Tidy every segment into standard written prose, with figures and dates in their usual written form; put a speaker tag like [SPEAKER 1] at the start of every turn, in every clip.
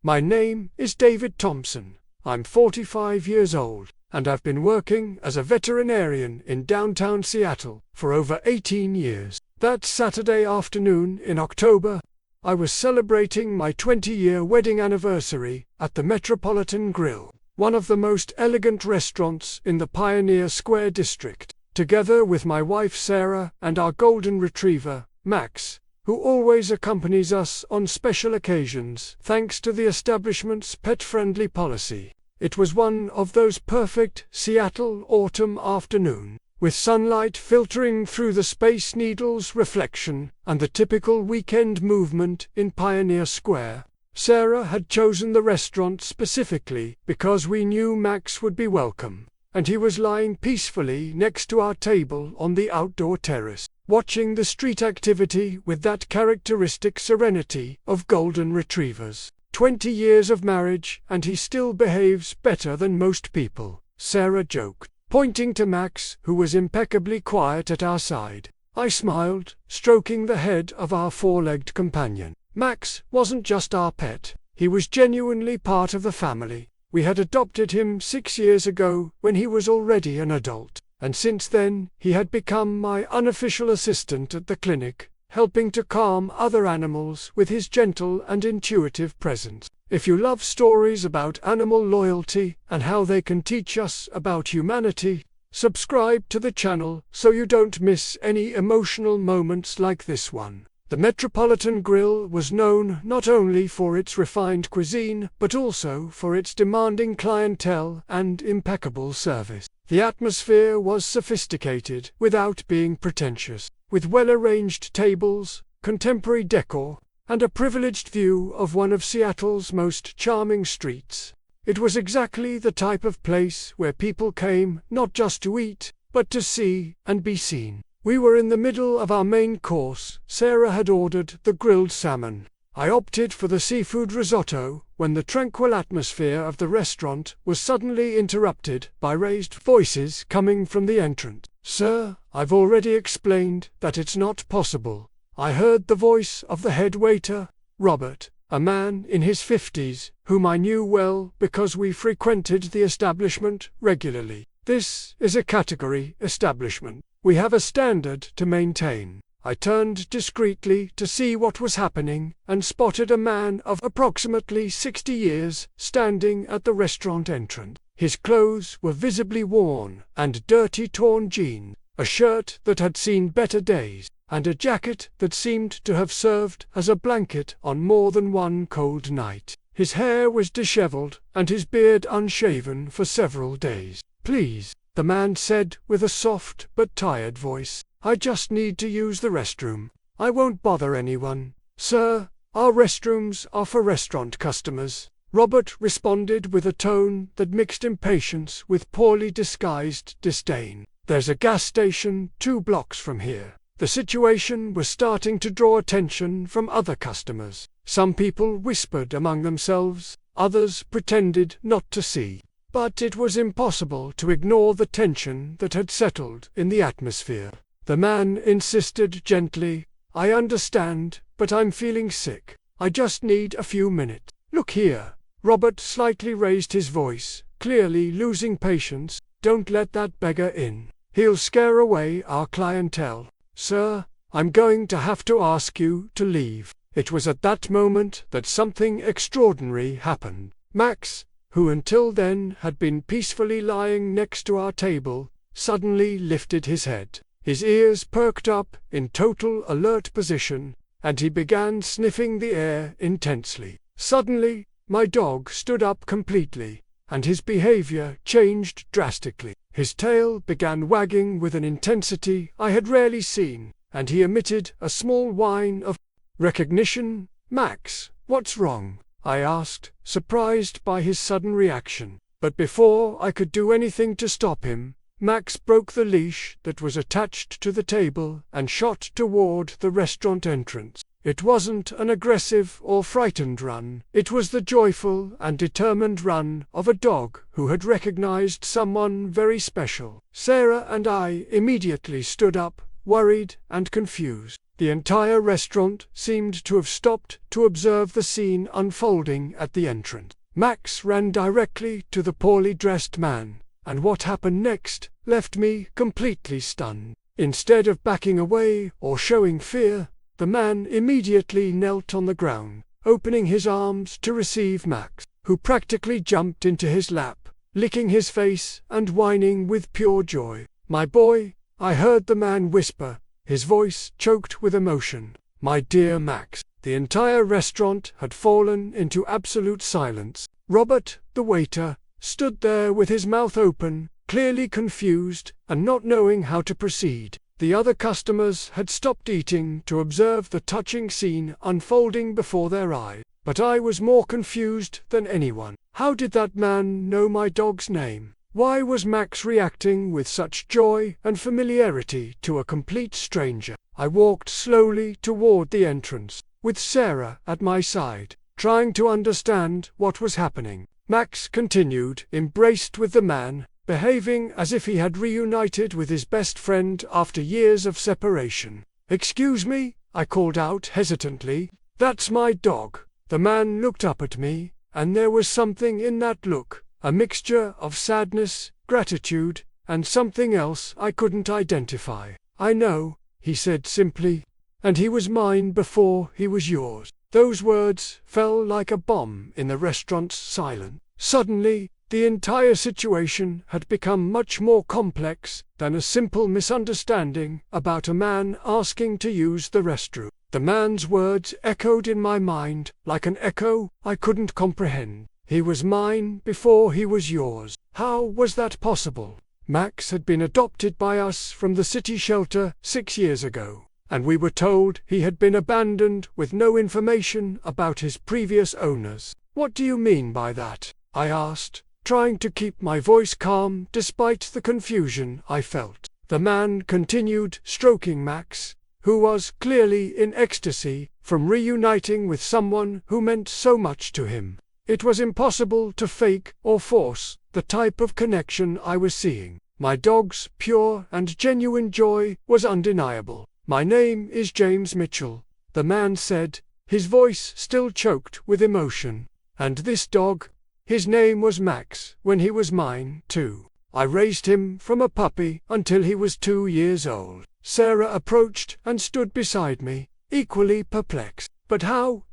[SPEAKER 1] My name is David Thompson. I'm 45 years old, and I've been working as a veterinarian in downtown Seattle for over 18 years. That Saturday afternoon in October, I was celebrating my 20-year wedding anniversary at the Metropolitan Grill, one of the most elegant restaurants in the Pioneer Square district, together with my wife Sarah and our golden retriever, Max, who always accompanies us on special occasions thanks to the establishment's pet-friendly policy. It was one of those perfect Seattle autumn afternoons, with sunlight filtering through the Space Needle's reflection and the typical weekend movement in Pioneer Square. Sarah had chosen the restaurant specifically because we knew Max would be welcome, and he was lying peacefully next to our table on the outdoor terrace, watching the street activity with that characteristic serenity of golden retrievers. 20 years of marriage and he still behaves better than most people, Sarah joked, pointing to Max, who was impeccably quiet at our side. I smiled, stroking the head of our four-legged companion. Max wasn't just our pet, he was genuinely part of the family. We had adopted him 6 years ago when he was already an adult, and since then he had become my unofficial assistant at the clinic, helping to calm other animals with his gentle and intuitive presence. If you love stories about animal loyalty and how they can teach us about humanity, subscribe to the channel so you don't miss any emotional moments like this one. The Metropolitan Grill was known not only for its refined cuisine but also for its demanding clientele and impeccable service. The atmosphere was sophisticated without being pretentious, with well-arranged tables, contemporary decor, and a privileged view of one of Seattle's most charming streets. It was exactly the type of place where people came not just to eat, but to see and be seen. We were in the middle of our main course. Sarah had ordered the grilled salmon. I opted for the seafood risotto when the tranquil atmosphere of the restaurant was suddenly interrupted by raised voices coming from the entrance. "Sir, I've already explained that it's not possible." I heard the voice of the head waiter, Robert, a man in his 50s, whom I knew well because we frequented the establishment regularly. "This is a category establishment. We have a standard to maintain." I turned discreetly to see what was happening and spotted a man of approximately 60 years standing at the restaurant entrance. His clothes were visibly worn and dirty, torn jeans, a shirt that had seen better days, and a jacket that seemed to have served as a blanket on more than one cold night. His hair was disheveled and his beard unshaven for several days. "Please," the man said with a soft but tired voice, "I just need to use the restroom. I won't bother anyone." "Sir, our restrooms are for restaurant customers," Robert responded with a tone that mixed impatience with poorly disguised disdain. "There's a gas station 2 blocks from here." The situation was starting to draw attention from other customers. Some people whispered among themselves, others pretended not to see. But it was impossible to ignore the tension that had settled in the atmosphere. The man insisted gently, "I understand, but I'm feeling sick. I just need a few minutes." "Look here." Robert slightly raised his voice, clearly losing patience. "Don't let that beggar in. He'll scare away our clientele." "Sir, I'm going to have to ask you to leave." It was at that moment that something extraordinary happened. Max, who until then had been peacefully lying next to our table, suddenly lifted his head. His ears perked up in total alert position, and he began sniffing the air intensely. Suddenly, my dog stood up completely, and his behavior changed drastically. His tail began wagging with an intensity I had rarely seen, and he emitted a small whine of recognition. "Max, what's wrong?" I asked, surprised by his sudden reaction. But before I could do anything to stop him, Max broke the leash that was attached to the table and shot toward the restaurant entrance. It wasn't an aggressive or frightened run. It was the joyful and determined run of a dog who had recognized someone very special. Sarah and I immediately stood up, worried and confused. The entire restaurant seemed to have stopped to observe the scene unfolding at the entrance. Max ran directly to the poorly dressed man, and what happened next left me completely stunned. Instead of backing away or showing fear, the man immediately knelt on the ground, opening his arms to receive Max, who practically jumped into his lap, licking his face and whining with pure joy. "My boy," I heard the man whisper, his voice choked with emotion. "My dear Max." The entire restaurant had fallen into absolute silence. Robert, the waiter, stood there with his mouth open, clearly confused and not knowing how to proceed. The other customers had stopped eating to observe the touching scene unfolding before their eyes, but I was more confused than anyone. How did that man know my dog's name? Why was Max reacting with such joy and familiarity to a complete stranger? I walked slowly toward the entrance, with Sarah at my side, trying to understand what was happening. Max continued, embraced with the man, behaving as if he had reunited with his best friend after years of separation. "Excuse me," I called out hesitantly. "That's my dog." The man looked up at me, and there was something in that look, a mixture of sadness, gratitude, and something else I couldn't identify. "I know," he said simply, "and he was mine before he was yours." Those words fell like a bomb in the restaurant's silence. Suddenly, the entire situation had become much more complex than a simple misunderstanding about a man asking to use the restroom. The man's words echoed in my mind like an echo I couldn't comprehend. "He was mine before he was yours." How was that possible? Max had been adopted by us from the city shelter 6 years ago, and we were told he had been abandoned with no information about his previous owners. "What do you mean by that?" I asked, trying to keep my voice calm despite the confusion I felt. The man continued stroking Max, who was clearly in ecstasy from reuniting with someone who meant so much to him. It was impossible to fake or force the type of connection I was seeing. My dog's pure and genuine joy was undeniable. "My name is James Mitchell," the man said, his voice still choked with emotion. "And this dog, his name was Max when he was mine, too. I raised him from a puppy until he was 2 years old." Sarah approached and stood beside me, equally perplexed. "But how,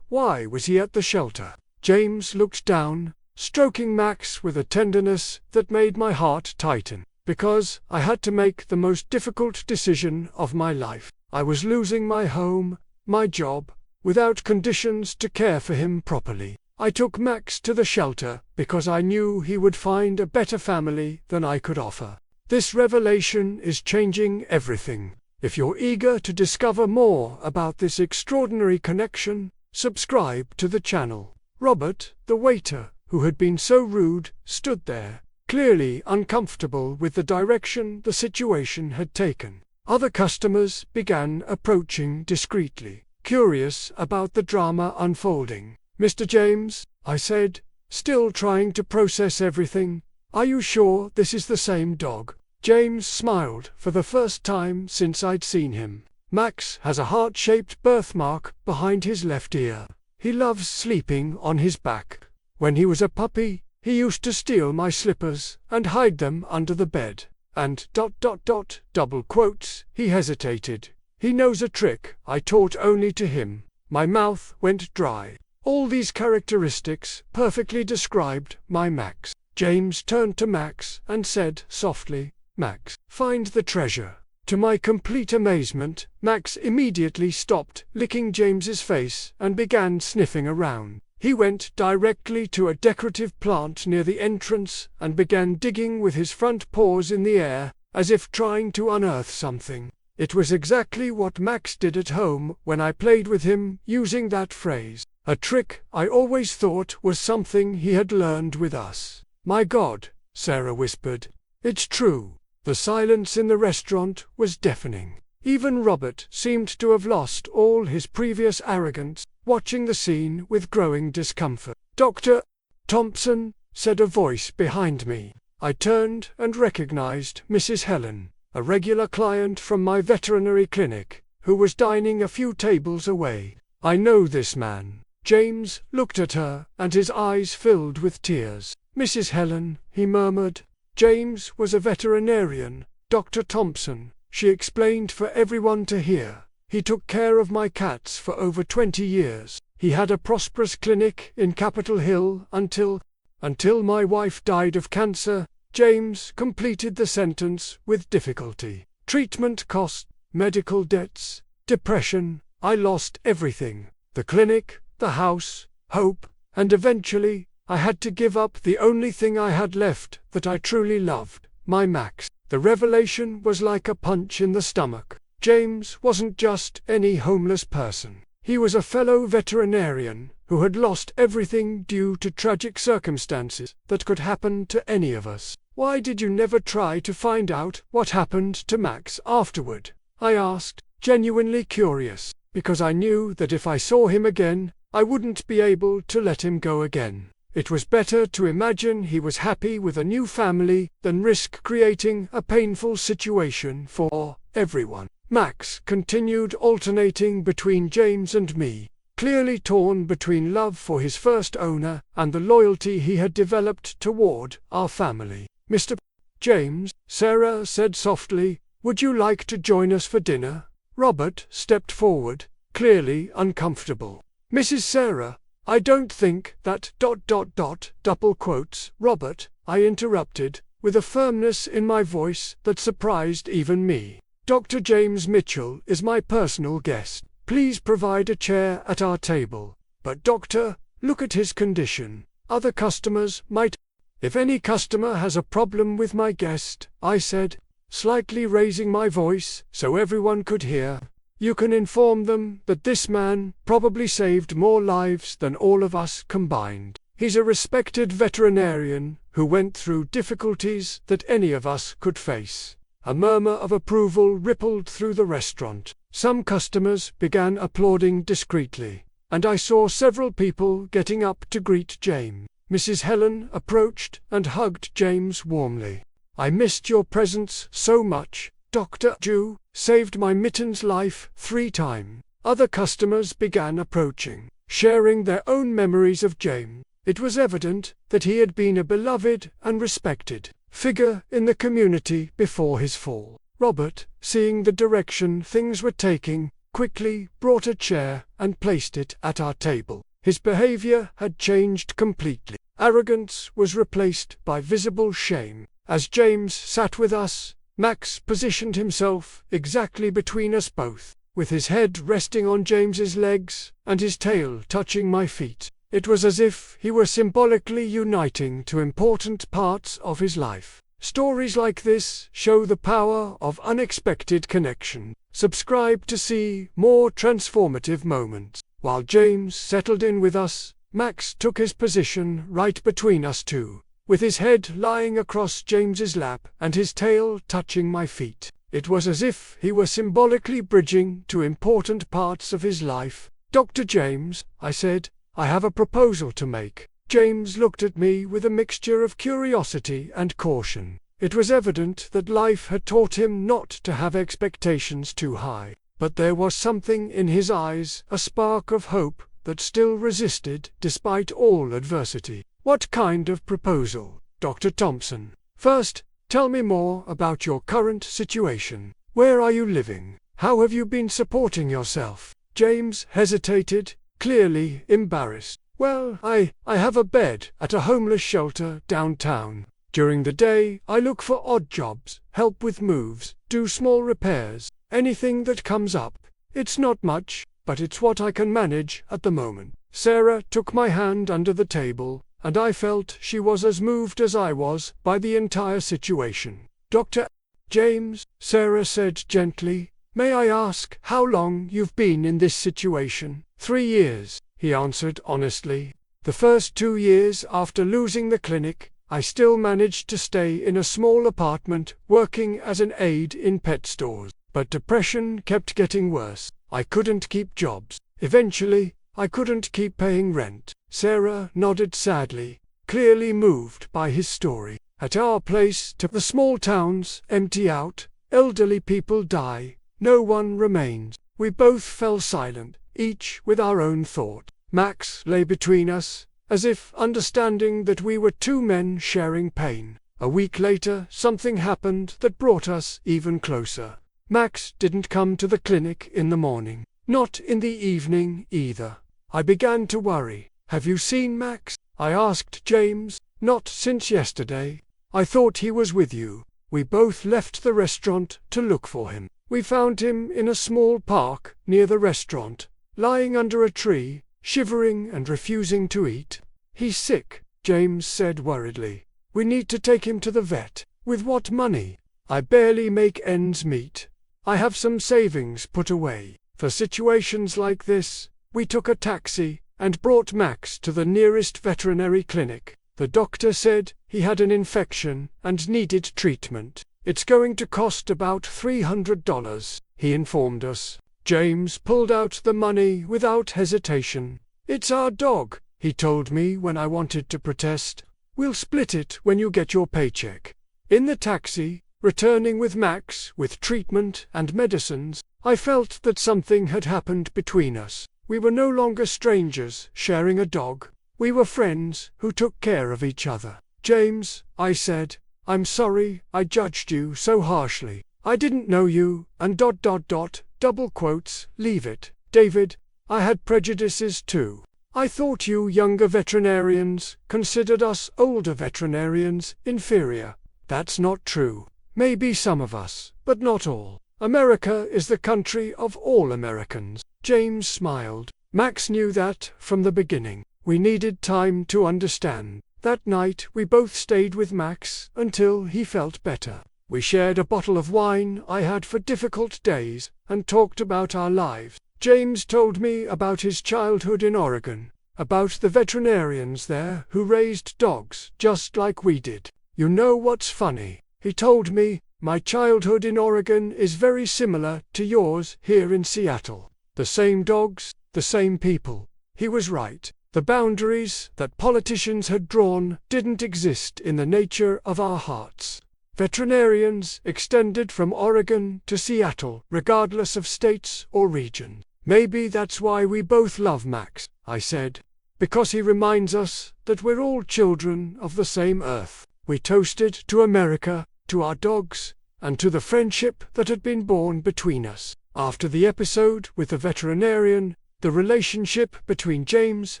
[SPEAKER 1] why was he at the shelter?" James looked down, stroking Max with a tenderness that made my heart tighten. "Because I had to make the most difficult decision of my life. I was losing my home, my job, without conditions to care for him properly. I took Max to the shelter because I knew he would find a better family than I could offer. This revelation is changing everything. If you're eager to discover more about this extraordinary connection, subscribe to the channel." Robert, the waiter, who had been so rude, stood there, clearly uncomfortable with the direction the situation had taken. Other customers began approaching discreetly, curious about the drama unfolding. "Mr. James," I said, still trying to process everything, "are you sure this is the same dog?" James smiled for the first time since I'd seen him. "Max has a heart-shaped birthmark behind his left ear. He loves sleeping on his back. When he was a puppy, he used to steal my slippers and hide them under the bed. And ... double quotes, he hesitated. He knows a trick I taught only to him." My mouth went dry. All these characteristics perfectly described my Max. James turned to Max and said softly, "Max, find the treasure." To my complete amazement, Max immediately stopped licking James's face and began sniffing around. He went directly to a decorative plant near the entrance and began digging with his front paws in the air, as if trying to unearth something. It was exactly what Max did at home when I played with him using that phrase, a trick I always thought was something he had learned with us. "My God," Sarah whispered. "It's true." The silence in the restaurant was deafening. Even Robert seemed to have lost all his previous arrogance, watching the scene with growing discomfort. "Dr. Thompson," said a voice behind me. I turned and recognized Mrs. Helen, a regular client from my veterinary clinic, who was dining a few tables away. "I know this man." James looked at her, and his eyes filled with tears. "Mrs. Helen," he murmured. "James was a veterinarian, Dr. Thompson," she explained for everyone to hear. "He took care of my cats for over 20 years. He had a prosperous clinic in Capitol Hill until my wife died of cancer." James completed the sentence with difficulty. "Treatment costs, medical debts, depression. I lost everything. The clinic, the house, hope, and eventually, I had to give up the only thing I had left that I truly loved, my Max." The revelation was like a punch in the stomach. James wasn't just any homeless person. He was a fellow veterinarian who had lost everything due to tragic circumstances that could happen to any of us. "Why did you never try to find out what happened to Max afterward?" I asked, genuinely curious, because I knew that if I saw him again, I wouldn't be able to let him go again. It was better to imagine he was happy with a new family than risk creating a painful situation for everyone. Max continued alternating between James and me, clearly torn between love for his first owner and the loyalty he had developed toward our family. "Mr. James," Sarah said softly, "would you like to join us for dinner?" Robert stepped forward, clearly uncomfortable. "Mrs. Sarah, I don't think that ... double quotes, Robert," I interrupted, with a firmness in my voice that surprised even me. "Dr. James Mitchell is my personal guest. Please provide a chair at our table. But doctor, look at his condition. Other customers might—" "If any customer has a problem with my guest," I said, slightly raising my voice so everyone could hear, "you can inform them that this man probably saved more lives than all of us combined. He's a respected veterinarian who went through difficulties that any of us could face." A murmur of approval rippled through the restaurant. Some customers began applauding discreetly, and I saw several people getting up to greet James. Mrs. Helen approached and hugged James warmly. "I missed your presence so much. Dr. Ju saved my mitten's life 3 times. Other customers began approaching, sharing their own memories of James. It was evident that he had been a beloved and respected figure in the community before his fall. Robert, seeing the direction things were taking, quickly brought a chair and placed it at our table. His behavior had changed completely. Arrogance was replaced by visible shame. As James sat with us, Max positioned himself exactly between us both, with his head resting on James's legs and his tail touching my feet. It was as if he were symbolically uniting two important parts of his life. Stories like this show the power of unexpected connection. Subscribe to see more transformative moments. While James settled in with us, Max took his position right between us two, with his head lying across James's lap and his tail touching my feet. It was as if he were symbolically bridging two important parts of his life. "Dr. James," I said, "I have a proposal to make." James looked at me with a mixture of curiosity and caution. It was evident that life had taught him not to have expectations too high, but there was something in his eyes, a spark of hope, that still resisted despite all adversity. "What kind of proposal, Dr. Thompson?" "First, tell me more about your current situation. Where are you living? How have you been supporting yourself?" James hesitated, clearly embarrassed. "Well, I have a bed at a homeless shelter downtown. During the day, I look for odd jobs, help with moves, do small repairs, anything that comes up. It's not much, but it's what I can manage at the moment." Sarah took my hand under the table, and I felt she was as moved as I was by the entire situation. "Dr. James," Sarah said gently, "may I ask how long you've been in this situation?" 3 years, he answered honestly. "The first 2 years after losing the clinic, I still managed to stay in a small apartment working as an aide in pet stores. But depression kept getting worse. I couldn't keep jobs. Eventually, I couldn't keep paying rent." Sarah nodded sadly, clearly moved by his story. "At our place, the small towns empty out, elderly people die, no one remains. We both fell silent, each with our own thought. Max lay between us, as if understanding that we were two men sharing pain. A week later, something happened that brought us even closer. Max didn't come to the clinic in the morning. Not in the evening either. I began to worry. "Have you seen Max?" I asked James. "Not since yesterday. I thought he was with you." We both left the restaurant to look for him. We found him in a small park near the restaurant, lying under a tree, shivering and refusing to eat. "He's sick," James said worriedly. "We need to take him to the vet." "With what money? I barely make ends meet. I have some savings put away for situations like this." We took a taxi and brought Max to the nearest veterinary clinic. The doctor said he had an infection and needed treatment. "It's going to cost about $300, he informed us. James pulled out the money without hesitation. "It's our dog," he told me when I wanted to protest. "We'll split it when you get your paycheck." In the taxi, returning with Max with treatment and medicines, I felt that something had happened between us. We were no longer strangers sharing a dog. We were friends who took care of each other. "James," I said, "I'm sorry I judged you so harshly. I didn't know you, and ... double quotes, leave it. David, I had prejudices too. I thought you younger veterinarians considered us older veterinarians inferior. That's not true. Maybe some of us, but not all. America is the country of all Americans." James smiled. Max knew that from the beginning. We needed time to understand. That night we both stayed with Max until he felt better. We shared a bottle of wine I had for difficult days and talked about our lives. James told me about his childhood in Oregon, about the veterinarians there who raised dogs just like we did. "You know what's funny?" he told me. "My childhood in Oregon is very similar to yours here in Seattle. The same dogs, the same people." He was right. The boundaries that politicians had drawn didn't exist in the nature of our hearts. Veterinarians extended from Oregon to Seattle, regardless of states or regions. "Maybe that's why we both love Max," I said. "Because he reminds us that we're all children of the same earth." We toasted to America, to our dogs, and to the friendship that had been born between us. After the episode with the veterinarian, the relationship between James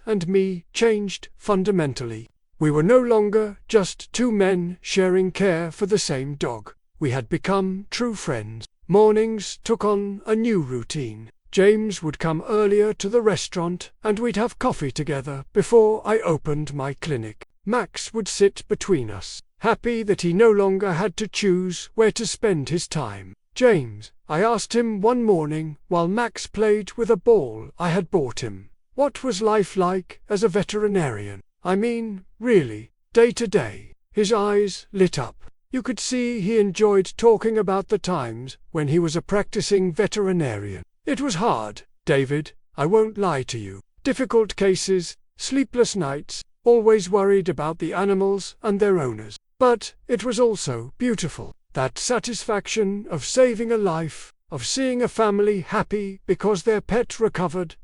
[SPEAKER 1] and me changed fundamentally. We were no longer just two men sharing care for the same dog. We had become true friends. Mornings took on a new routine. James would come earlier to the restaurant and we'd have coffee together before I opened my clinic. Max would sit between us, happy that he no longer had to choose where to spend his time. "James," I asked him one morning while Max played with a ball I had bought him, "what was life like as a veterinarian? I mean, really, day to day?" His eyes lit up. You could see he enjoyed talking about the times when he was a practicing veterinarian. "It was hard, David, I won't lie to you. Difficult cases, sleepless nights, always worried about the animals and their owners. But it was also beautiful. That satisfaction of saving a life, of seeing a family happy because their pet recovered ...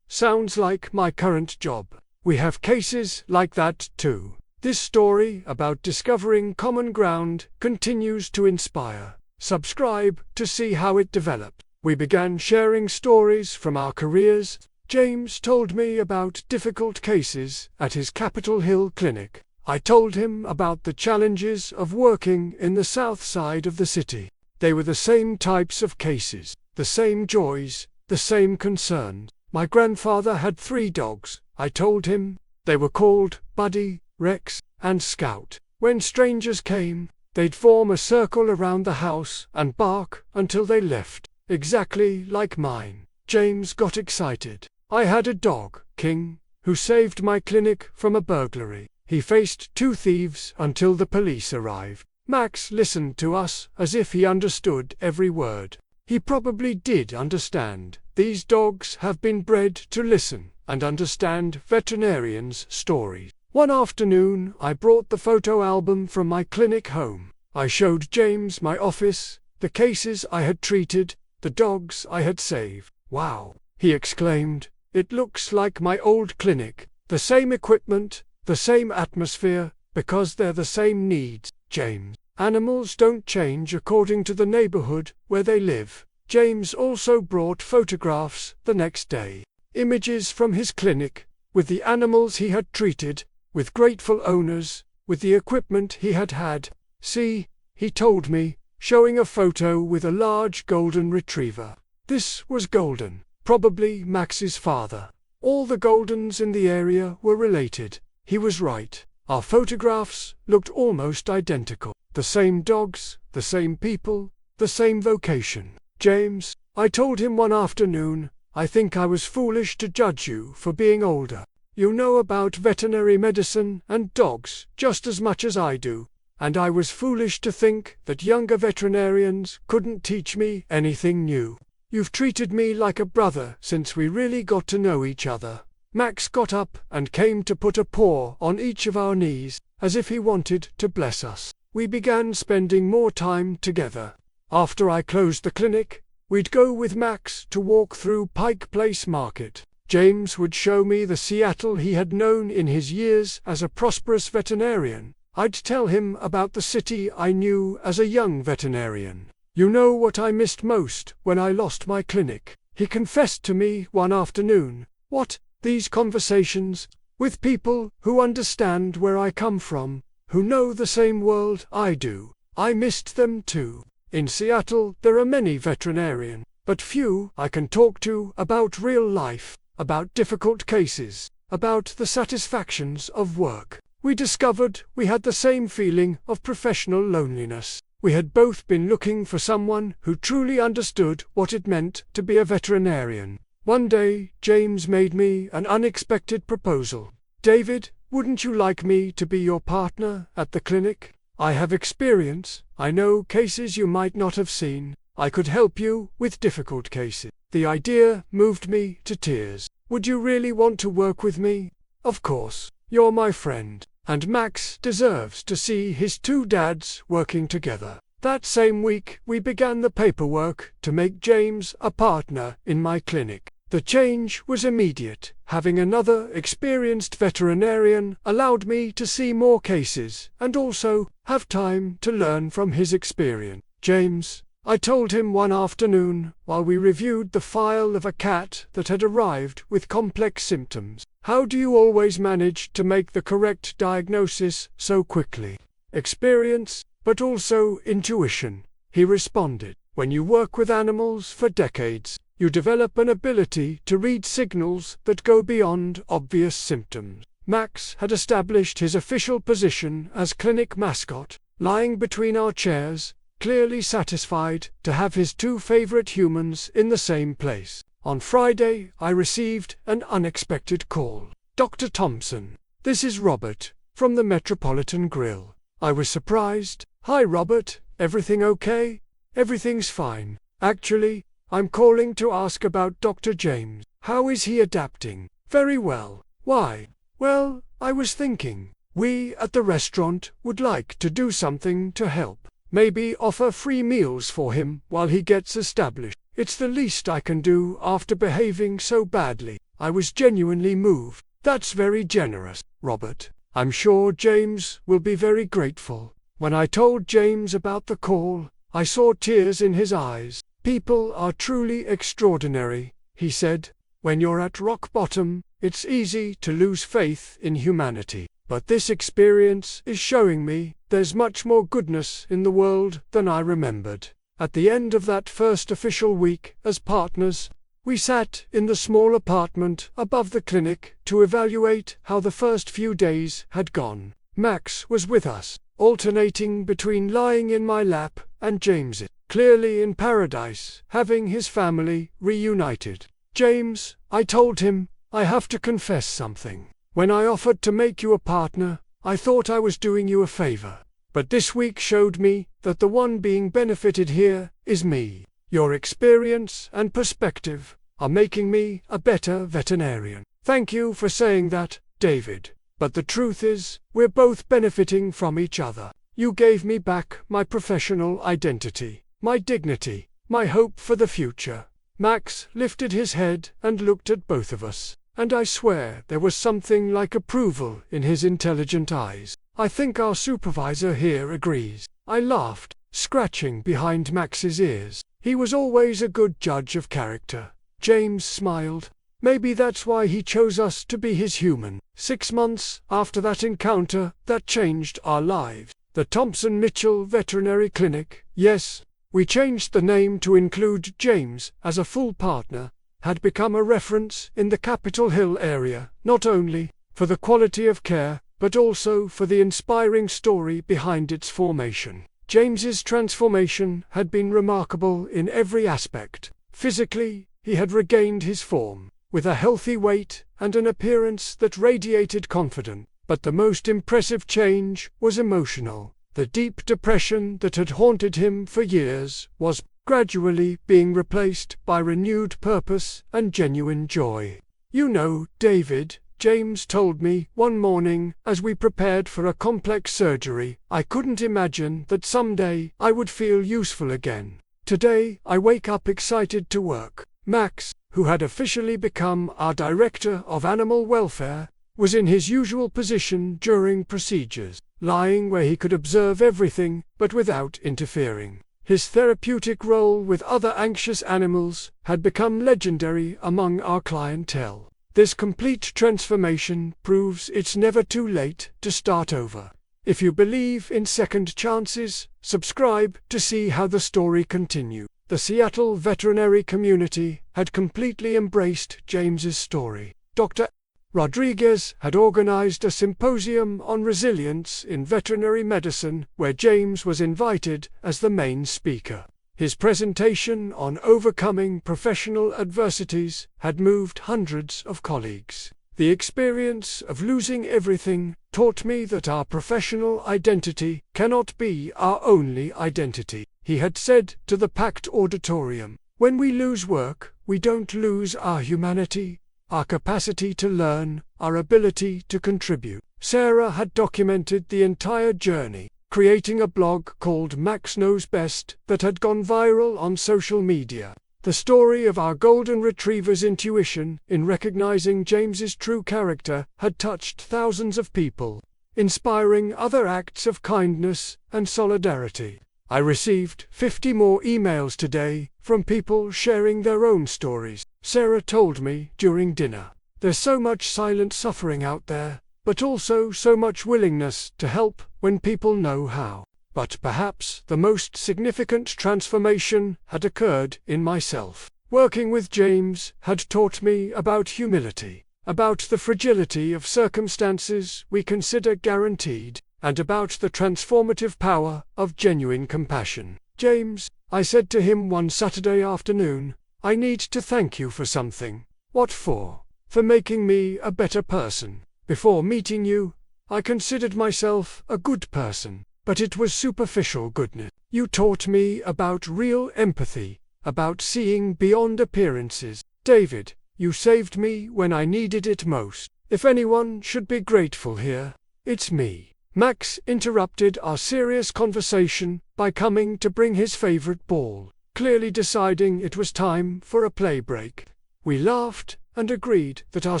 [SPEAKER 1] sounds like my current job." We have cases like that too. This story about discovering common ground continues to inspire. Subscribe to see how it developed. We began sharing stories from our careers. James told me about difficult cases at his Capitol Hill clinic. I told him about the challenges of working in the south side of the city. They were the same types of cases, the same joys, the same concerns. My grandfather had 3 dogs, I told him. They were called Buddy, Rex, and Scout. When strangers came, they'd form a circle around the house and bark until they left, exactly like mine. James got excited. "I had a dog, King, who saved my clinic from a burglary. He faced 2 thieves until the police arrived." Max listened to us as if he understood every word. He probably did understand. These dogs have been bred to listen and understand veterinarians' stories. One afternoon I brought the photo album from my clinic home. I showed James my office, the cases I had treated, the dogs I had saved. "Wow!" he exclaimed. "It looks like my old clinic. The same equipment, the same atmosphere, because they're the same needs, James. Animals don't change according to the neighborhood where they live." James also brought photographs the next day. Images from his clinic, with the animals he had treated, with grateful owners, with the equipment he had had. "See," he told me, showing a photo with a large golden retriever. This was Golden, probably Max's father. All the Goldens in the area were related. He was right. Our photographs looked almost identical. The same dogs, the same people, the same vocation. "James," I told him one afternoon, "I think I was foolish to judge you for being older. You know about veterinary medicine and dogs just as much as I do, and I was foolish to think that younger veterinarians couldn't teach me anything new. You've treated me like a brother since we really got to know each other." Max got up and came to put a paw on each of our knees, as if he wanted to bless us. We began spending more time together. After I closed the clinic, we'd go with Max to walk through Pike Place Market. James would show me the Seattle he had known in his years as a prosperous veterinarian. I'd tell him about the city I knew as a young veterinarian. "You know what I missed most when I lost my clinic?" he confessed to me one afternoon. "What? These conversations with people who understand where I come from, who know the same world I do. I missed them too. In Seattle there are many veterinarians, but few I can talk to about real life, about difficult cases, about the satisfactions of work." We discovered we had the same feeling of professional loneliness. We had both been looking for someone who truly understood what it meant to be a veterinarian. One day, James made me an unexpected proposal. "David, wouldn't you like me to be your partner at the clinic? I have experience, I know cases you might not have seen. I could help you with difficult cases." The idea moved me to tears. "Would you really want to work with me?" "Of course. You're my friend, and Max deserves to see his two dads working together." That same week we began the paperwork to make James a partner in my clinic. The change was immediate. Having another experienced veterinarian allowed me to see more cases and also have time to learn from his experience. "James," I told him one afternoon while we reviewed the file of a cat that had arrived with complex symptoms, "how do you always manage to make the correct diagnosis so quickly?" "Experience, but also intuition," he responded. "When you work with animals for decades, you develop an ability to read signals that go beyond obvious symptoms." Max had established his official position as clinic mascot, lying between our chairs, clearly satisfied to have his two favorite humans in the same place. On Friday, I received an unexpected call. "Dr. Thompson, this is Robert, from the Metropolitan Grill." I was surprised. "Hi Robert, everything okay?" "Everything's fine. Actually, I'm calling to ask about Dr. James. How is he adapting?" "Very well." "Why?" "Well, I was thinking, we at the restaurant would like to do something to help. Maybe offer free meals for him while he gets established. It's the least I can do after behaving so badly." I was genuinely moved. "That's very generous, Robert. I'm sure James will be very grateful." When I told James about the call, I saw tears in his eyes. "People are truly extraordinary," he said. "When you're at rock bottom, it's easy to lose faith in humanity. But this experience is showing me there's much more goodness in the world than I remembered." At the end of that first official week as partners, we sat in the small apartment above the clinic to evaluate how the first few days had gone. Max was with us, alternating between lying in my lap and James's, clearly in paradise, having his family reunited. "James," I told him, "I have to confess something. When I offered to make you a partner, I thought I was doing you a favor. But this week showed me that the one being benefited here is me. Your experience and perspective are making me a better veterinarian." "Thank you for saying that, David. But the truth is, we're both benefiting from each other. You gave me back my professional identity, my dignity, my hope for the future. Max lifted his head and looked at both of us, and I swear there was something like approval in his intelligent eyes. I think our supervisor here agrees. I laughed, scratching behind Max's ears. He was always a good judge of character. James smiled. Maybe that's why he chose us to be his human. 6 months after that encounter that changed our lives, the Thompson Mitchell Veterinary Clinic, yes, we changed the name to include James as a full partner, had become a reference in the Capitol Hill area, not only for the quality of care, but also for the inspiring story behind its formation. James's transformation had been remarkable in every aspect. Physically, he had regained his form, with a healthy weight and an appearance that radiated confidence. But the most impressive change was emotional. The deep depression that had haunted him for years was gradually being replaced by renewed purpose and genuine joy. You know, David, James told me one morning as we prepared for a complex surgery, I couldn't imagine that someday I would feel useful again. Today I wake up excited to work. Max, who had officially become our Director of Animal Welfare, was in his usual position during procedures, lying where he could observe everything but without interfering. His therapeutic role with other anxious animals had become legendary among our clientele. This complete transformation proves it's never too late to start over. If you believe in second chances, subscribe to see how the story continues. The Seattle veterinary community had completely embraced James's story. Dr. Rodriguez had organized a symposium on resilience in veterinary medicine where James was invited as the main speaker. His presentation on overcoming professional adversities had moved hundreds of colleagues. The experience of losing everything taught me that our professional identity cannot be our only identity, he had said to the packed auditorium. When we lose work, we don't lose our humanity, our capacity to learn, our ability to contribute. Sarah had documented the entire journey, creating a blog called Max Knows Best that had gone viral on social media. The story of our golden retriever's intuition in recognizing James's true character had touched thousands of people, inspiring other acts of kindness and solidarity. I received 50 more emails today from people sharing their own stories. Sarah told me during dinner, there's so much silent suffering out there, but also so much willingness to help when people know how. But perhaps the most significant transformation had occurred in myself. Working with James had taught me about humility, about the fragility of circumstances we consider guaranteed, and about the transformative power of genuine compassion. James, I said to him one Saturday afternoon, I need to thank you for something. What for? For making me a better person. Before meeting you, I considered myself a good person, but it was superficial goodness. You taught me about real empathy, about seeing beyond appearances. David, you saved me when I needed it most. If anyone should be grateful here, it's me. Max interrupted our serious conversation by coming to bring his favorite ball, clearly deciding it was time for a play break. We laughed and agreed that our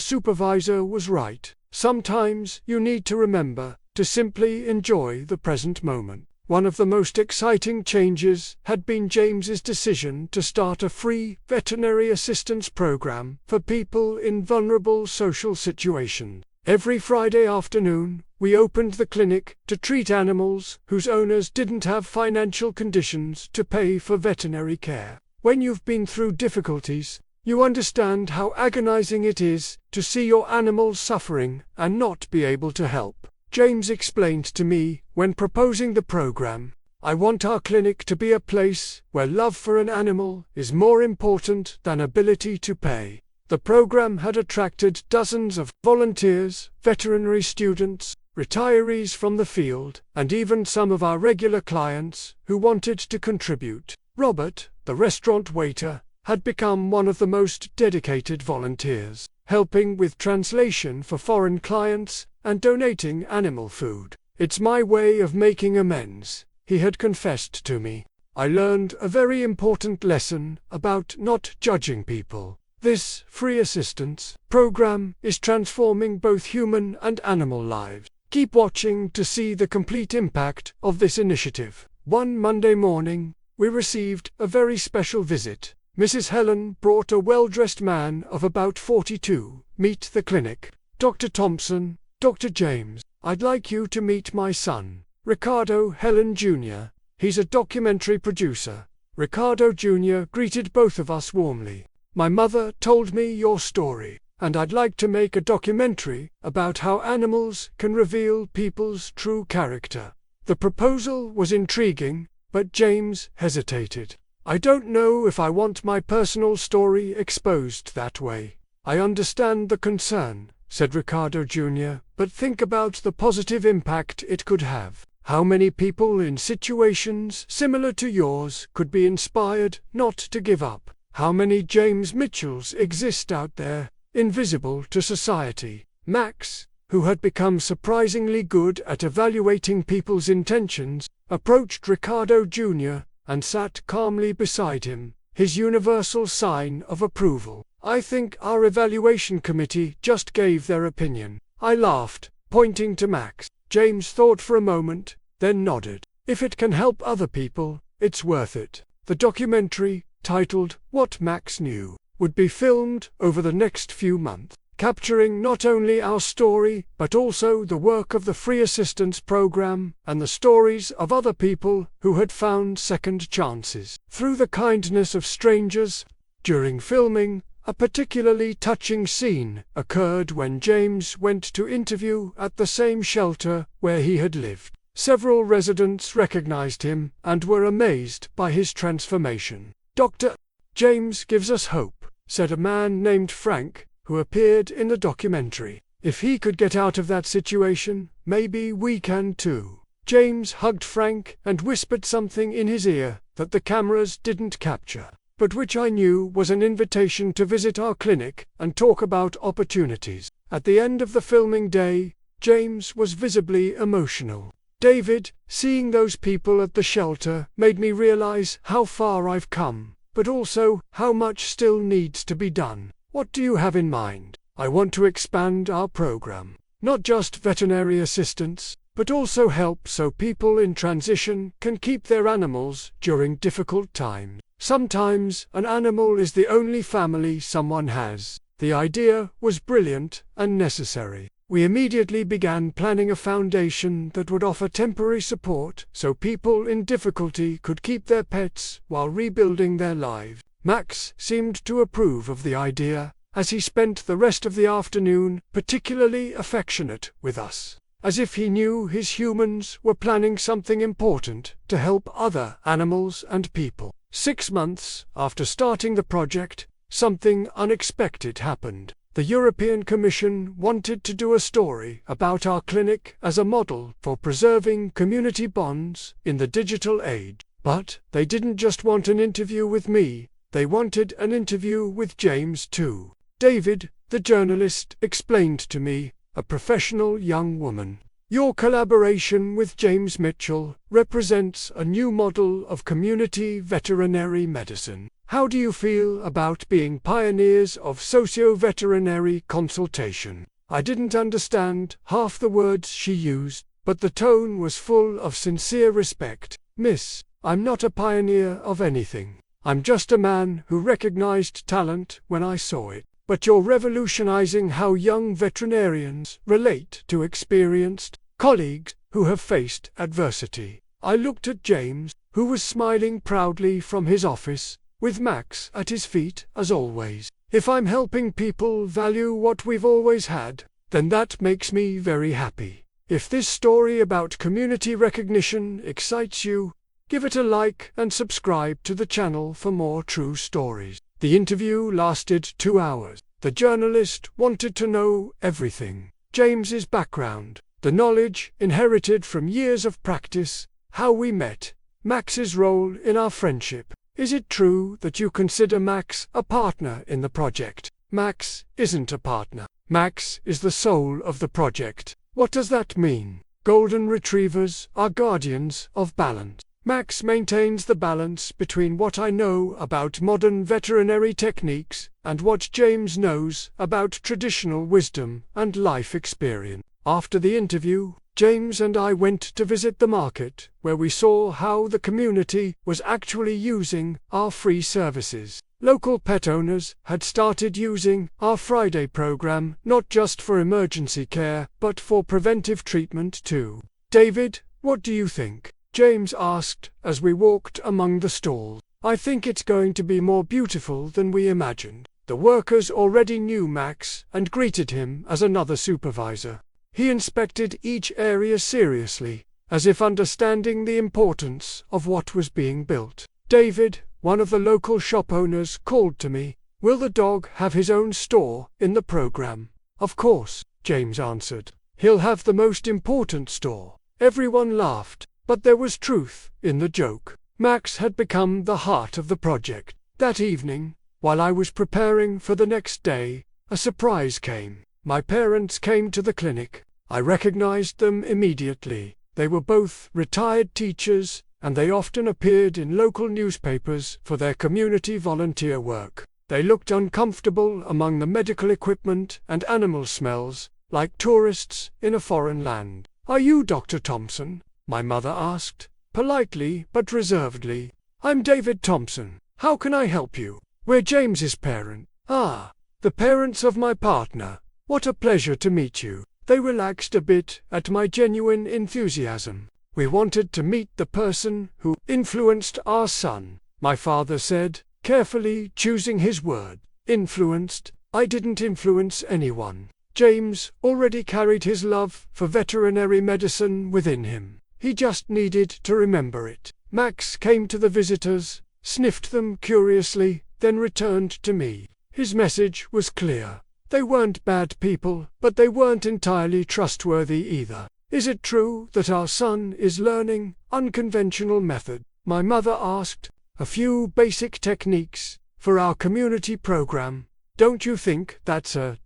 [SPEAKER 1] supervisor was right. Sometimes you need to remember to simply enjoy the present moment. One of the most exciting changes had been James's decision to start a free veterinary assistance program for people in vulnerable social situations. Every Friday afternoon, we opened the clinic to treat animals whose owners didn't have financial conditions to pay for veterinary care. When you've been through difficulties, you understand how agonizing it is to see your animal suffering and not be able to help. James explained to me when proposing the program, I want our clinic to be a place where love for an animal is more important than ability to pay. The program had attracted dozens of volunteers, veterinary students, retirees from the field, and even some of our regular clients who wanted to contribute. Robert, the restaurant waiter, had become one of the most dedicated volunteers, helping with translation for foreign clients and donating animal food. It's my way of making amends, he had confessed to me. I learned a very important lesson about not judging people. This free assistance program is transforming both human and animal lives. Keep watching to see the complete impact of this initiative. One Monday morning, we received a very special visit. Mrs. Helen brought a well-dressed man of about 42 meet the clinic. Dr. Thompson, Dr. James, I'd like you to meet my son, Ricardo Helen Jr. He's a documentary producer. Ricardo Jr. greeted both of us warmly. My mother told me your story, and I'd like to make a documentary about how animals can reveal people's true character. The proposal was intriguing, but James hesitated. I don't know if I want my personal story exposed that way. I understand the concern, said Ricardo Jr., but think about the positive impact it could have. How many people in situations similar to yours could be inspired not to give up? How many James Mitchells exist out there, invisible to society? Max, who had become surprisingly good at evaluating people's intentions, approached Ricardo Jr. and sat calmly beside him, his universal sign of approval. I think our evaluation committee just gave their opinion. I laughed, pointing to Max. James thought for a moment, then nodded. If it can help other people, it's worth it. The documentary, titled What Max Knew, would be filmed over the next few months, capturing not only our story but also the work of the Free Assistance Program and the stories of other people who had found second chances through the kindness of strangers. During filming, a particularly touching scene occurred when James went to interview at the same shelter where he had lived. Several residents recognized him and were amazed by his transformation. Dr. James gives us hope, said a man named Frank, who appeared in the documentary. If he could get out of that situation, maybe we can too. James hugged Frank and whispered something in his ear that the cameras didn't capture, but which I knew was an invitation to visit our clinic and talk about opportunities. At the end of the filming day, James was visibly emotional. David, seeing those people at the shelter made me realize how far I've come, but also how much still needs to be done. What do you have in mind? I want to expand our program. Not just veterinary assistance, but also help so people in transition can keep their animals during difficult times. Sometimes an animal is the only family someone has. The idea was brilliant and necessary. We immediately began planning a foundation that would offer temporary support so people in difficulty could keep their pets while rebuilding their lives. Max seemed to approve of the idea, as he spent the rest of the afternoon particularly affectionate with us, as if he knew his humans were planning something important to help other animals and people. 6 months after starting the project, something unexpected happened. The European Commission wanted to do a story about our clinic as a model for preserving community bonds in the digital age. But they didn't just want an interview with me, they wanted an interview with James too. David, the journalist, explained to me, a professional young woman. Your collaboration with James Mitchell represents a new model of community veterinary medicine. How do you feel about being pioneers of socio-veterinary consultation? I didn't understand half the words she used, but the tone was full of sincere respect. Miss, I'm not a pioneer of anything. I'm just a man who recognized talent when I saw it. But you're revolutionizing how young veterinarians relate to experienced colleagues who have faced adversity. I looked at James, who was smiling proudly from his office, with Max at his feet as always. If I'm helping people value what we've always had, then that makes me very happy. If this story about community recognition excites you, give it a like and subscribe to the channel for more true stories. The interview lasted 2 hours. The journalist wanted to know everything. James's background, the knowledge inherited from years of practice, how we met, Max's role in our friendship. Is it true that you consider Max a partner in the project? Max isn't a partner. Max is the soul of the project. What does that mean? Golden retrievers are guardians of balance. Max maintains the balance between what I know about modern veterinary techniques and what James knows about traditional wisdom and life experience. After the interview, James and I went to visit the market, where we saw how the community was actually using our free services. Local pet owners had started using our Friday program not just for emergency care, but for preventive treatment too. "David, what do you think?" James asked as we walked among the stalls. "I think it's going to be more beautiful than we imagined." The workers already knew Max and greeted him as another supervisor. He inspected each area seriously, as if understanding the importance of what was being built. David, one of the local shop owners, called to me. "Will the dog have his own store in the program?" "Of course," James answered. "He'll have the most important store." Everyone laughed, but there was truth in the joke. Max had become the heart of the project. That evening, while I was preparing for the next day, a surprise came. My parents came to the clinic. I recognized them immediately. They were both retired teachers, and they often appeared in local newspapers for their community volunteer work. They looked uncomfortable among the medical equipment and animal smells, like tourists in a foreign land. "Are you Dr. Thompson?" my mother asked, politely but reservedly. "I'm David Thompson. How can I help you?" "We're James's parent." "Ah, the parents of my partner. What a pleasure to meet you." They relaxed a bit at my genuine enthusiasm. "We wanted to meet the person who influenced our son," my father said, carefully choosing his word. "Influenced? I didn't influence anyone. James already carried his love for veterinary medicine within him. He just needed to remember it." Max came to the visitors, sniffed them curiously, then returned to me. His message was clear. They weren't bad people, but they weren't entirely trustworthy either. "Is it true that our son is learning unconventional method?" my mother asked. "A few basic techniques for our community program. Don't you think that's a ...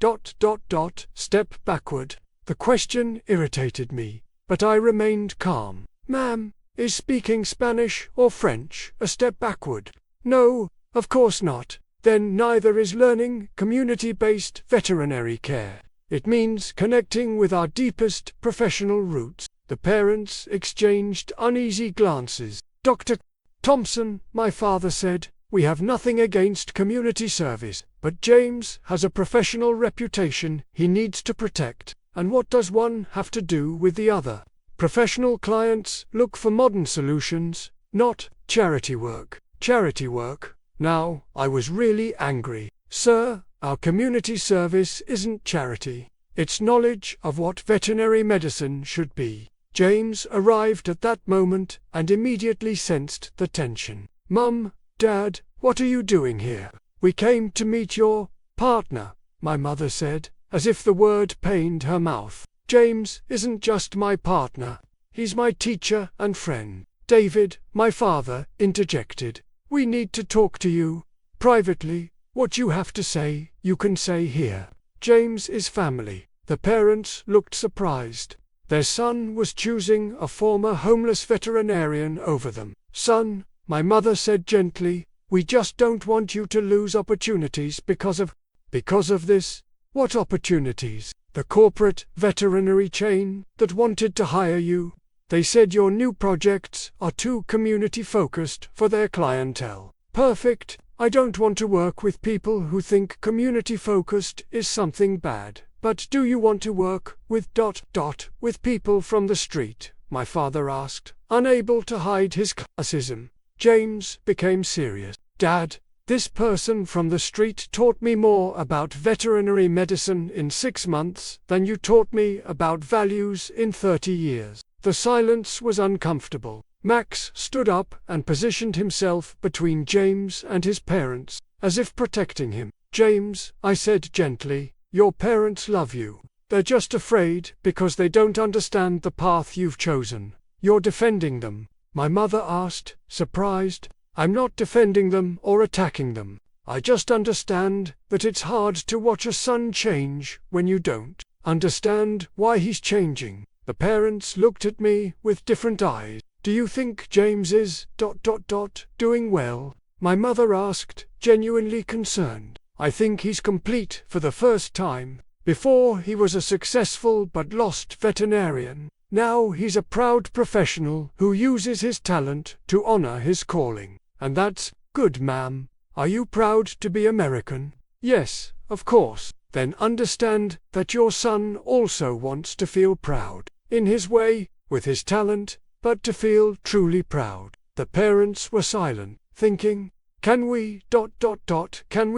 [SPEAKER 1] step backward?" The question irritated me, but I remained calm. "Ma'am, is speaking Spanish or French a step backward?" "No, of course not." "Then neither is learning community-based veterinary care. It means connecting with our deepest professional roots." The parents exchanged uneasy glances. "Dr. Thompson," my father said, "we have nothing against community service, but James has a professional reputation he needs to protect. And what does one have to do with the other? Professional clients look for modern solutions, not charity work." Charity work? Now, I was really angry. "Sir, our community service isn't charity. It's knowledge of what veterinary medicine should be." James arrived at that moment and immediately sensed the tension. "Mum, Dad, what are you doing here?" "We came to meet your partner," my mother said, as if the word pained her mouth. "James isn't just my partner. He's my teacher and friend." "David," my father interjected, "we need to talk to you privately. What you have to say, you can say here." James is family. The parents looked surprised. Their son was choosing a former homeless veterinarian over them. "Son," my mother said gently, "we just don't want you to lose opportunities because of this." "What opportunities?" "The corporate veterinary chain that wanted to hire you. They said your new projects are too community-focused for their clientele." "Perfect. I don't want to work with people who think community-focused is something bad. But do you want to work with ... with people from the street?" my father asked, unable to hide his classism. James became serious. "Dad, this person from the street taught me more about veterinary medicine in 6 months than you taught me about values in 30 years. The silence was uncomfortable. Max stood up and positioned himself between James and his parents, as if protecting him. "James," I said gently, "your parents love you. They're just afraid because they don't understand the path you've chosen." "You're defending them?" my mother asked, surprised. "I'm not defending them or attacking them. I just understand that it's hard to watch a son change when you don't understand why he's changing." The parents looked at me with different eyes. "Do you think James is doing well?" my mother asked, genuinely concerned. "I think he's complete for the first time. Before he was a successful but lost veterinarian. Now he's a proud professional who uses his talent to honor his calling. And that's good, ma'am. Are you proud to be American?" "Yes, of course." "Then understand that your son also wants to feel proud, in his way, with his talent, but to feel truly proud." The parents were silent, thinking, Can we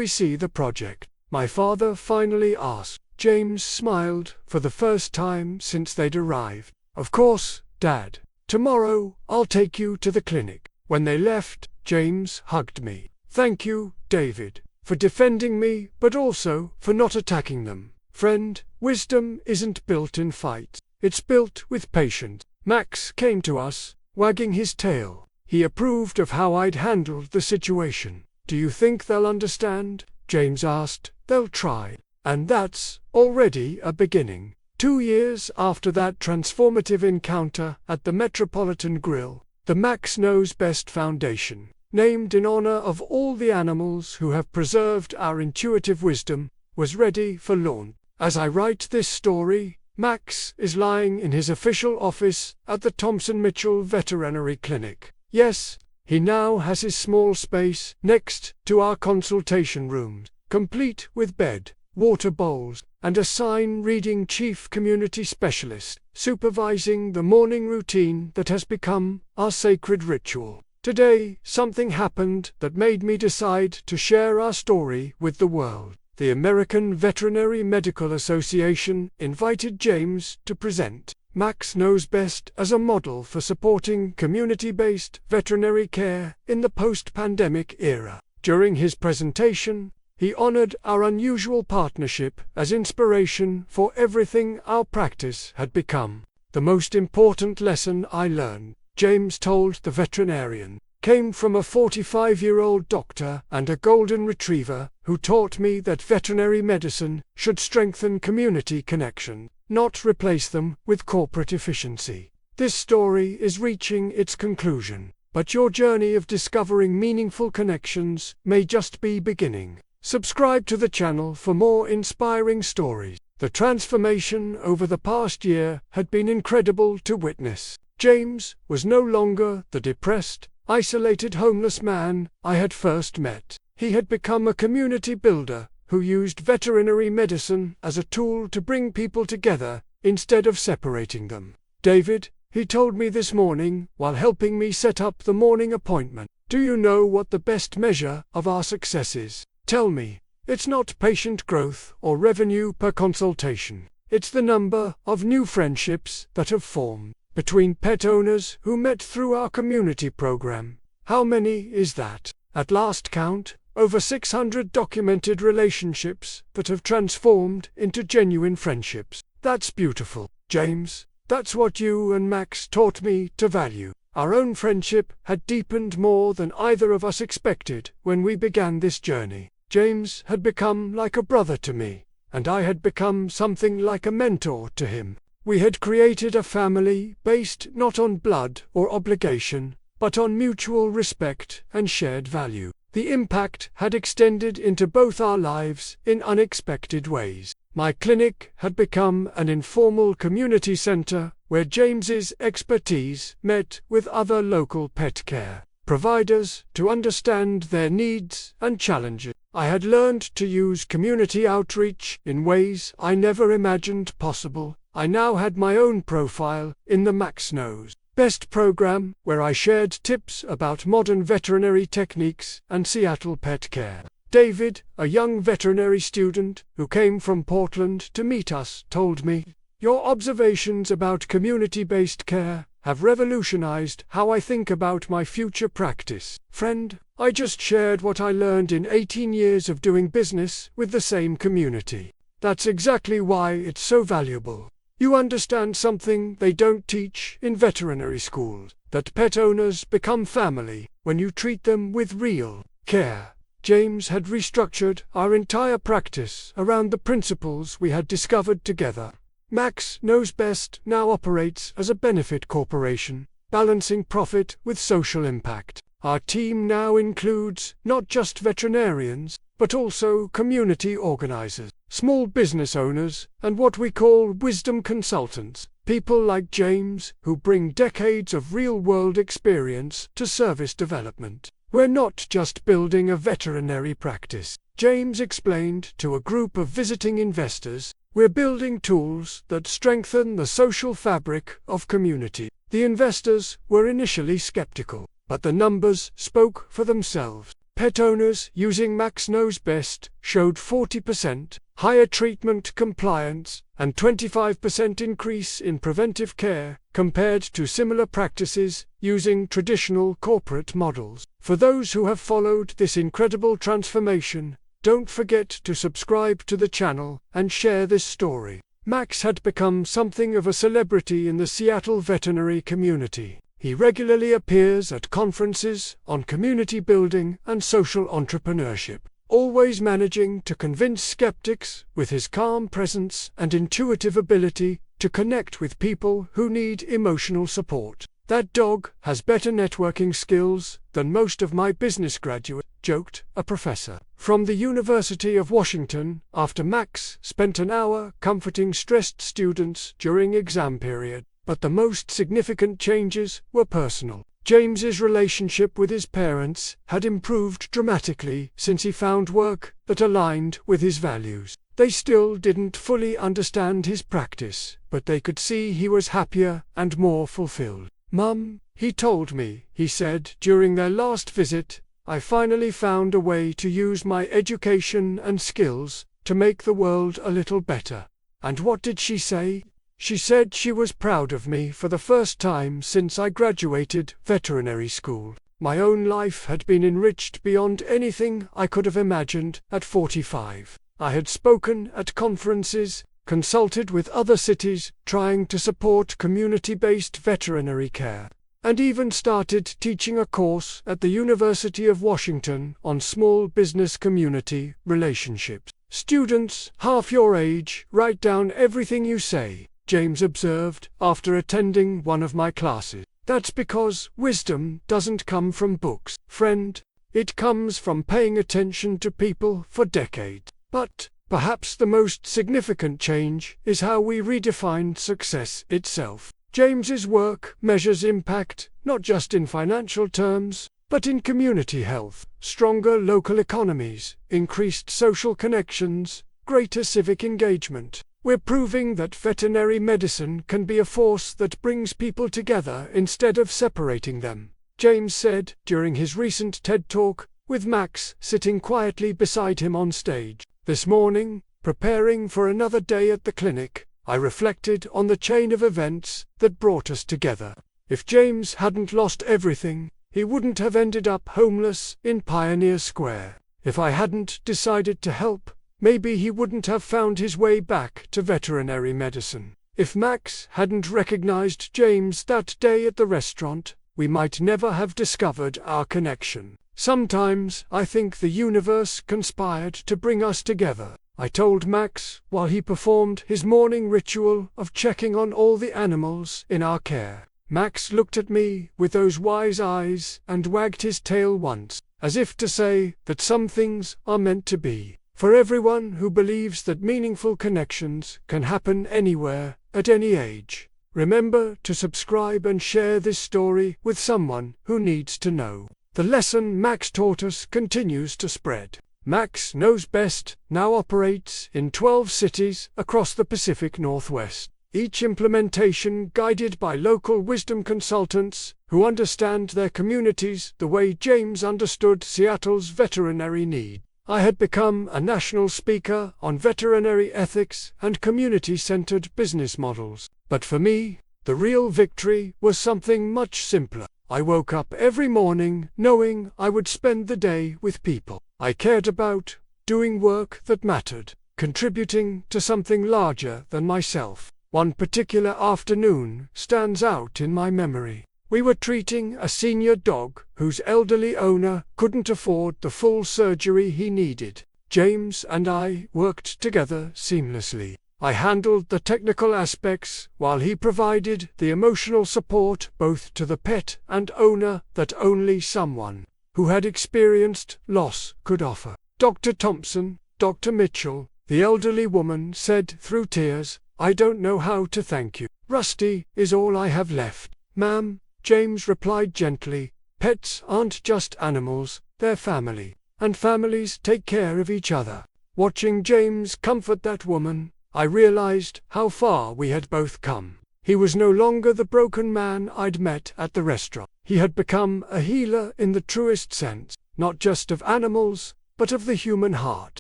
[SPEAKER 1] see the project?" my father finally asked. James smiled for the first time since they'd arrived. "Of course, Dad. Tomorrow I'll take you to the clinic." When they left, James hugged me. "Thank you, David, for defending me, but also for not attacking them. Friend, wisdom isn't built in fights. It's built with patience." Max came to us, wagging his tail. He approved of how I'd handled the situation. "Do you think they'll understand?" James asked. "They'll try. And that's already a beginning." 2 years after that transformative encounter at the Metropolitan Grill, the Max Knows Best Foundation, named in honor of all the animals who have preserved our intuitive wisdom, was ready for launch. As I write this story, Max is lying in his official office at the Thompson Mitchell Veterinary Clinic. Yes, he now has his small space next to our consultation rooms, complete with bed, water bowls, and a sign reading Chief Community Specialist, supervising the morning routine that has become our sacred ritual. Today, something happened that made me decide to share our story with the world. The American Veterinary Medical Association invited James to present Max Knows Best as a model for supporting community-based veterinary care in the post-pandemic era. During his presentation, he honored our unusual partnership as inspiration for everything our practice had become. "The most important lesson I learned," James told the veterinarian, "came from a 45-year-old doctor and a golden retriever who taught me that veterinary medicine should strengthen community connection, not replace them with corporate efficiency." This story is reaching its conclusion, but your journey of discovering meaningful connections may just be beginning. Subscribe to the channel for more inspiring stories. The transformation over the past year had been incredible to witness. James was no longer the depressed, isolated homeless man I had first met. He had become a community builder who used veterinary medicine as a tool to bring people together instead of separating them. "David," he told me this morning while helping me set up the morning appointment, "do you know what the best measure of our success is? Tell me. It's not patient growth or revenue per consultation. It's the number of new friendships that have formed between pet owners who met through our community program. How many is that? At last count, over 600 documented relationships that have transformed into genuine friendships. That's beautiful, James. That's what you and Max taught me to value." Our own friendship had deepened more than either of us expected when we began this journey. James had become like a brother to me, and I had become something like a mentor to him. We had created a family based not on blood or obligation, but on mutual respect and shared value. The impact had extended into both our lives in unexpected ways. My clinic had become an informal community center where James's expertise met with other local pet care providers to understand their needs and challenges. I had learned to use community outreach in ways I never imagined possible. I now had my own profile in the Max Knows Best program, where I shared tips about modern veterinary techniques and Seattle pet care. David, a young veterinary student who came from Portland to meet us, told me, "Your observations about community-based care have revolutionized how I think about my future practice. Friend, I just shared what I learned in 18 years of doing business with the same community. That's exactly why it's so valuable. You understand something they don't teach in veterinary schools, that pet owners become family when you treat them with real care." James had restructured our entire practice around the principles we had discovered together. Max Knows Best now operates as a benefit corporation, balancing profit with social impact. Our team now includes not just veterinarians, but also community organizers, small business owners, and what we call wisdom consultants, people like James who bring decades of real-world experience to service development. We're not just building a veterinary practice, James explained to a group of visiting investors. We're building tools that strengthen the social fabric of community. The investors were initially skeptical, but the numbers spoke for themselves. Pet owners using Max Knows Best showed 40% higher treatment compliance and 25% increase in preventive care compared to similar practices using traditional corporate models. For those who have followed this incredible transformation, don't forget to subscribe to the channel and share this story. Max had become something of a celebrity in the Seattle veterinary community. He regularly appears at conferences on community building and social entrepreneurship, always managing to convince skeptics with his calm presence and intuitive ability to connect with people who need emotional support. That dog has better networking skills than most of my business graduates, joked a professor from the University of Washington after Max spent an hour comforting stressed students during exam period. But the most significant changes were personal. James's relationship with his parents had improved dramatically since he found work that aligned with his values. They still didn't fully understand his practice, but they could see he was happier and more fulfilled. "Mum," he told me, he said during their last visit, "I finally found a way to use my education and skills to make the world a little better." And what did she say? She said she was proud of me for the first time since I graduated veterinary school. My own life had been enriched beyond anything I could have imagined at 45. I had spoken at conferences, consulted with other cities trying to support community-based veterinary care, and even started teaching a course at the University of Washington on small business community relationships. "Students half your age write down everything you say," James observed after attending one of my classes. "That's because wisdom doesn't come from books, friend. It comes from paying attention to people for decades." But perhaps the most significant change is how we redefined success itself. James's work measures impact not just in financial terms, but in community health, stronger local economies, increased social connections, greater civic engagement. We're proving that veterinary medicine can be a force that brings people together instead of separating them, James said during his recent TED Talk, with Max sitting quietly beside him on stage. "This morning, preparing for another day at the clinic, I reflected on the chain of events that brought us together. If James hadn't lost everything, he wouldn't have ended up homeless in Pioneer Square. If I hadn't decided to help, maybe he wouldn't have found his way back to veterinary medicine. If Max hadn't recognized James that day at the restaurant, we might never have discovered our connection. Sometimes I think the universe conspired to bring us together," I told Max while he performed his morning ritual of checking on all the animals in our care. Max looked at me with those wise eyes and wagged his tail once, as if to say that some things are meant to be. For everyone who believes that meaningful connections can happen anywhere, at any age, remember to subscribe and share this story with someone who needs to know. The lesson Max taught us continues to spread. Max Knows Best now operates in 12 cities across the Pacific Northwest, each implementation guided by local wisdom consultants who understand their communities the way James understood Seattle's veterinary need. I had become a national speaker on veterinary ethics and community-centered business models. But for me, the real victory was something much simpler. I woke up every morning knowing I would spend the day with people I cared about, doing work that mattered, contributing to something larger than myself. One particular afternoon stands out in my memory. We were treating a senior dog whose elderly owner couldn't afford the full surgery he needed. James and I worked together seamlessly. I handled the technical aspects while he provided the emotional support both to the pet and owner that only someone who had experienced loss could offer. Dr. Thompson, Dr. Mitchell, the elderly woman said through tears, "I don't know how to thank you. Rusty is all I have left." "Ma'am," James replied gently, "pets aren't just animals, they're family. And families take care of each other." Watching James comfort that woman, I realized how far we had both come. He was no longer the broken man I'd met at the restaurant. He had become a healer in the truest sense, not just of animals, but of the human heart.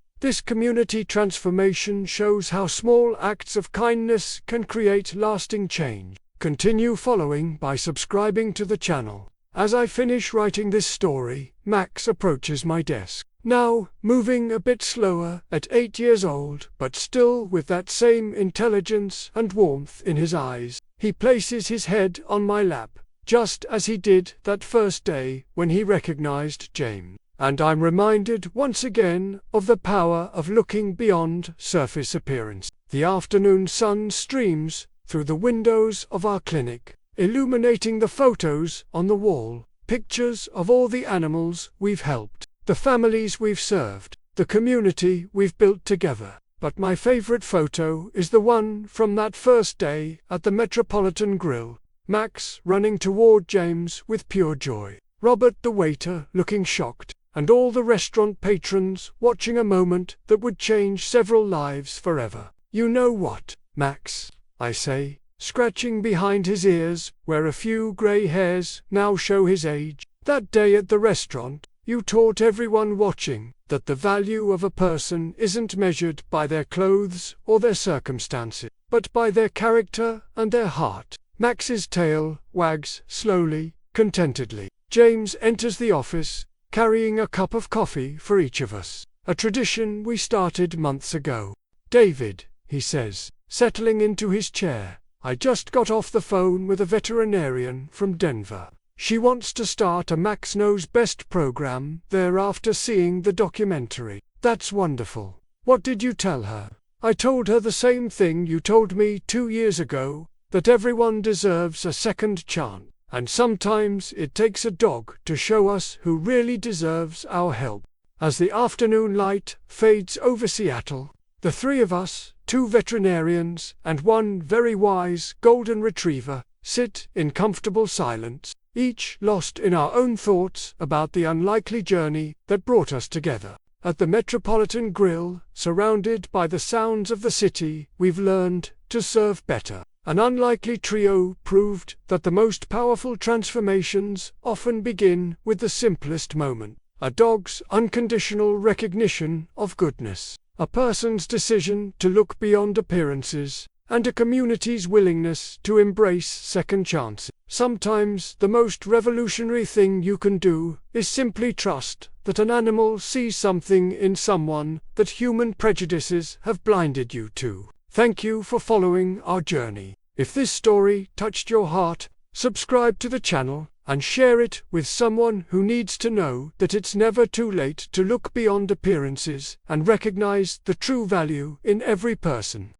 [SPEAKER 1] This community transformation shows how small acts of kindness can create lasting change. Continue following by subscribing to the channel. As I finish writing this story, Max approaches my desk. Now, moving a bit slower, at 8 years old, but still with that same intelligence and warmth in his eyes, he places his head on my lap, just as he did that first day when he recognized James. And I'm reminded once again of the power of looking beyond surface appearance. The afternoon sun streams through the windows of our clinic, illuminating the photos on the wall, pictures of all the animals we've helped, the families we've served, the community we've built together. But my favorite photo is the one from that first day at the Metropolitan Grill, Max running toward James with pure joy, Robert the waiter looking shocked, and all the restaurant patrons watching a moment that would change several lives forever. "You know what, Max?" I say, scratching behind his ears where a few gray hairs now show his age. "That day at the restaurant, you taught everyone watching that the value of a person isn't measured by their clothes or their circumstances, but by their character and their heart." Max's tail wags slowly, contentedly. James enters the office, carrying a cup of coffee for each of us, a tradition we started months ago. "David," he says, settling into his chair, "I just got off the phone with a veterinarian from Denver. She wants to start a Max Knows Best program there after seeing the documentary." "That's wonderful. What did you tell her?" "I told her the same thing you told me 2 years ago, that everyone deserves a second chance. And sometimes it takes a dog to show us who really deserves our help." As the afternoon light fades over Seattle, the three of us, 2 veterinarians and 1 very wise golden retriever, sit in comfortable silence, each lost in our own thoughts about the unlikely journey that brought us together. At the Metropolitan Grill, surrounded by the sounds of the city, we've learned to serve better. An unlikely trio proved that the most powerful transformations often begin with the simplest moment: a dog's unconditional recognition of goodness, a person's decision to look beyond appearances, and a community's willingness to embrace second chances. Sometimes the most revolutionary thing you can do is simply trust that an animal sees something in someone that human prejudices have blinded you to. Thank you for following our journey. If this story touched your heart, subscribe to the channel and share it with someone who needs to know that it's never too late to look beyond appearances and recognize the true value in every person.